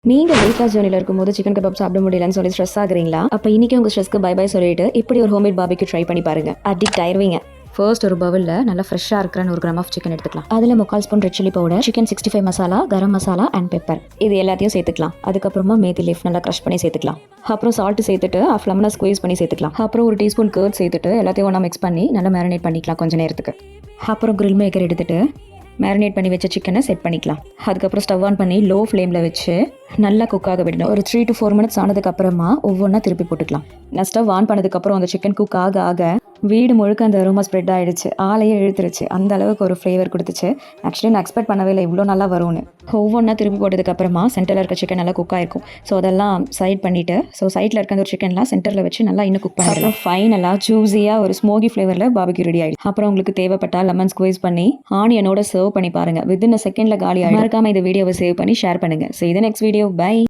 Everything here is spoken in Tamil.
நீங்க வெயிட் லாஸ் ஜர்னில இருக்கும்போது சிக்கன் கபாப் சாப்பிட முடியலன்னு சொல்லி ஸ்ட்ரெஸ் ஆகுறீங்களா? அப்ப இன்னைக்கு உங்க ஸ்ட்ரெஸ்க்கு பை பை சொல்லிட்டு இப்படி ஒரு ஹோம்மேட் பார்பிக்யூ ட்ரை பண்ணி பாருங்க. அடிக்ட் ஆயிருவீங்க. ஃபர்ஸ்ட் ஒரு பவுல்ல நல்லா ஃப்ரெஷ்ஷாக இருக்கிற 100 கிராம் ஆஃப் சிக்கன் எடுத்துக்கலாம். அதில் 3/4 spoon red chilli powder, chicken 65 masala, garam masala and pepper இது எல்லாத்தையும் சேர்த்துக்கலாம். அதுக்கப்புறமா மேத்தி லீஃப் நல்லா க்ரஷ் பண்ணி சேர்த்துக்கலாம். அப்புறம் சால்ட் சேர்த்துட்டு ஹாஃப் லெமனை ஸ்குவீஸ் பண்ணி சேர்த்துக்கலாம். அப்புறம் ஒரு டீஸ்பூன் கர்ட் சேர்த்துட்டு எல்லாத்தையும் ஒன்றா மிக்ஸ் பண்ணி நல்லா மேரினேட் பண்ணிக்கலாம் கொஞ்சம் நேரத்துக்கு. அப்புறம் கிரில் மேக்கர் எடுத்துட்டு மேரினேட் பண்ணி வச்ச சிக்கனை செட் பண்ணிக்கலாம். அதுக்கப்புறம் ஸ்டவ் ஆன் பண்ணி லோ ஃப்ளேமில் வச்சு நல்லா குக்காக விடணும். ஒரு 3 to 4 மினிட்ஸ் ஆனதுக்கப்புறமா ஒவ்வொன்றா திருப்பி போட்டுக்கலாம். நான் ஸ்டவ் ஆன் பண்ணதுக்கப்புறம் அந்த சிக்கன் குக் ஆக ஆக வீடு முழுக்க அந்த அரோமா ஸ்ப்ரெட் ஆகிடுச்சு. ஆளையே இழுத்துருச்சு. அந்த அளவுக்கு ஒரு ஃப்ளேவர் கொடுத்துச்சு. ஆக்சுவலி நான் எக்ஸ்பெக்ட் பண்ணவே இல்லை இவ்வளோ நல்லா வரும்னு. ஒவ்வொன்றா திருப்பி போட்டதுக்கப்புறமா சென்டரில் இருக்க சிக்கன் நல்லா குக் ஆயிருக்கும். ஸோ அதெல்லாம் சைட் பண்ணிவிட்டு சைடில் இருக்க அந்த ஒரு சிக்கன்லாம் சென்டரில் வச்சு நல்லா இன்னும் குக் பண்ணிடலாம். ஃபைனலாக ஜூஸியாக ஒரு ஸ்மோகி ஃப்ளேவரில் பார்பிக்யூ ரெடி ஆகிடுச்சு. அப்புறம் உங்களுக்கு தேவைப்பட்டால் லெமன் ஸ்குவீஸ் பண்ணி ஆனியனோட சர்வ் பண்ணி பாருங்கள். வித்தின் அ செகண்டில் காலி ஆகிடும். மறக்காம இந்த வீடியோவை சேவ் பண்ணி ஷேர் பண்ணுங்கள். ஸோ இது நெக்ஸ்ட் வீடியோ. பை.